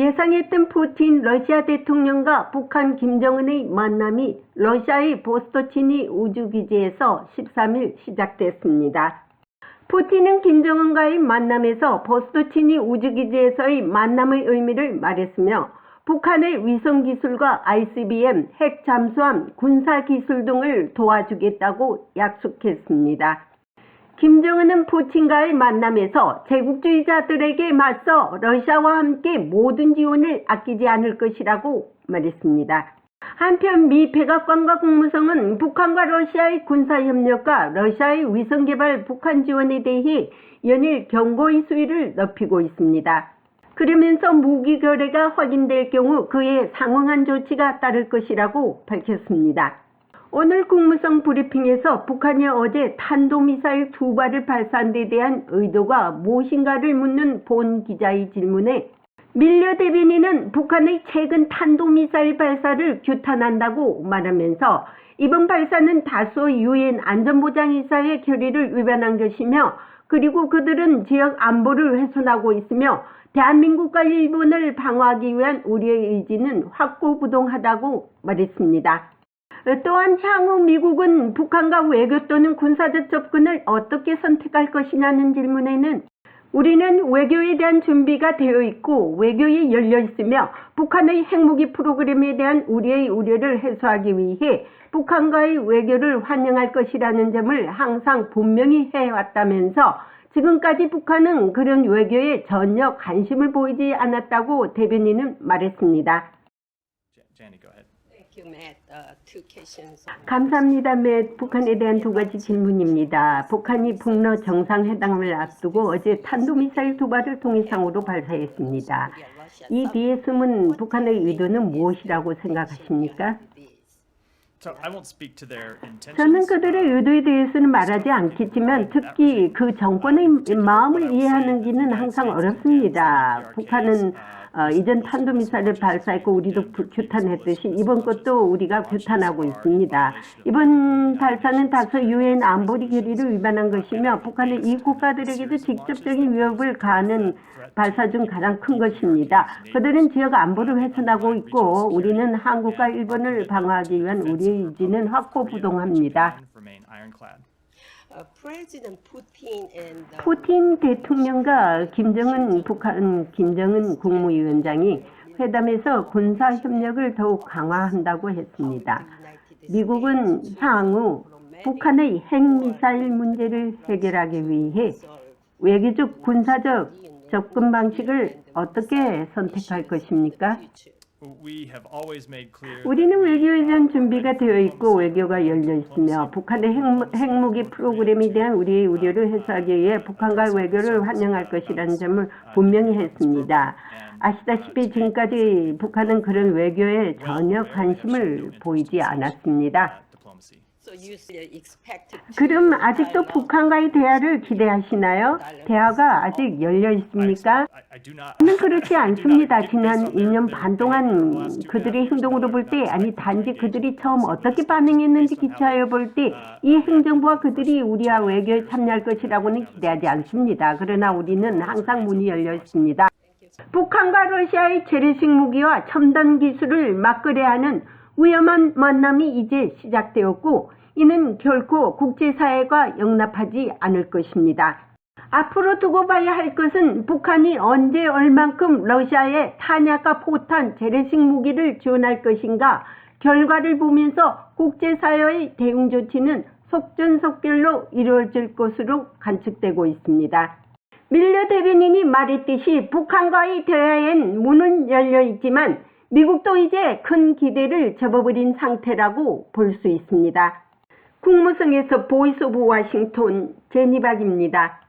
예상했던 푸틴 러시아 대통령과 북한 김정은의 만남이 러시아의 보스토치니 우주기지에서 13일 시작됐습니다. 푸틴은 김정은과의 만남에서 보스토치니 우주기지에서의 만남의 의미를 말했으며 북한의 위성기술과 ICBM, 핵 잠수함, 군사기술 등을 도와주겠다고 약속했습니다. 김정은은 푸틴과의 만남에서 제국주의자들에게 맞서 러시아와 함께 모든 지원을 아끼지 않을 것이라고 말했습니다. 한편 미 백악관과 국무성은 북한과 러시아의 군사협력과 러시아의 위성개발 북한 지원에 대해 연일 경고의 수위를 높이고 있습니다. 그러면서 무기 거래가 확인될 경우 그에 상응한 조치가 따를 것이라고 밝혔습니다. 오늘 국무성 브리핑에서 북한이 어제 탄도미사일 2발을 발사한 데 대한 의도가 무엇인가를 묻는 본 기자의 질문에 밀려 대변인은 북한의 최근 탄도미사일 발사를 규탄한다고 말하면서 이번 발사는 다수의 유엔 안전보장이사의 결의를 위반한 것이며 그리고 그들은 지역 안보를 훼손하고 있으며 대한민국과 일본을 방어하기 위한 우리의 의지는 확고부동하다고 말했습니다. 또한 향후 미국은 북한과 외교 또는 군사적 접근을 어떻게 선택할 것이냐는 질문에는 우리는 외교에 대한 준비가 되어 있고 외교에 열려 있으며 북한의 핵무기 프로그램에 대한 우리의 우려를 해소하기 위해 북한과의 외교를 환영할 것이라는 점을 항상 분명히 해왔다면서 지금까지 북한은 그런 외교에 전혀 관심을 보이지 않았다고 대변인은 말했습니다. 감사합니다. 맷. 북한에 대한 2가지 질문입니다. 북한이 북러 정상회담을 앞두고 어제 탄도미사일 2발을 통해상으로 발사했습니다. 이 뒤에 숨은 북한의 의도는 무엇이라고 생각하십니까? 저는 그들의 의도에 대해서는 말하지 않겠지만 특히 그 정권의 마음을 이해하는 기는 항상 어렵습니다. 북한은 이전 탄도미사일을 발사했고 우리도 규탄했듯이 이번 것도 우리가 규탄하고 있습니다. 이번 발사는 다소 유엔 안보리 결의를 위반한 것이며 북한은 이 국가들에게도 직접적인 위협을 가하는 발사 중 가장 큰 것입니다. 그들은 지역 안보를 훼손하고 있고 우리는 한국과 일본을 방어하기 위한 우리의 의지는 확고부동합니다. 푸틴 대통령과 북한 김정은 국무위원장이 회담에서 군사협력을 더욱 강화한다고 했습니다. 미국은 향후 북한의 핵미사일 문제를 해결하기 위해 외교적 군사적 접근 방식을 어떻게 선택할 것입니까? 우리는 외교에 대한 준비가 되어 있고 외교가 열려 있으며 북한의 핵무기 프로그램에 대한 우리의 우려를 해소하기 위해 북한과 외교를 환영할 것이라는 점을 분명히 했습니다. 아시다시피 지금까지 북한은 그런 외교에 전혀 관심을 보이지 않았습니다. 그럼 아직도 북한과의 대화를 기대하시나요? 대화가 아직 열려 있습니까? 저는 그렇지 않습니다. 지난 2년 반 동안 그들의 행동으로 볼 때, 아니 단지 그들이 처음 어떻게 반응했는지 기초하여 볼 때 이 행정부와 그들이 우리와 외교에 참여할 것이라고는 기대하지 않습니다. 그러나 우리는 항상 문이 열려 있습니다. 북한과 러시아의 재래식 무기와 첨단 기술을 맞거래야 하는 위험한 만남이 이제 시작되었고 이는 결코 국제사회가 용납하지 않을 것입니다. 앞으로 두고 봐야 할 것은 북한이 언제 얼만큼 러시아에 탄약과 포탄, 재래식 무기를 지원할 것인가 결과를 보면서 국제사회의 대응 조치는 속전속결로 이루어질 것으로 관측되고 있습니다. 밀려 대변인이 말했듯이 북한과의 대화엔 문은 열려 있지만 미국도 이제 큰 기대를 접어버린 상태라고 볼 수 있습니다. 국무성에서 보이스 오브 워싱턴 제니박입니다.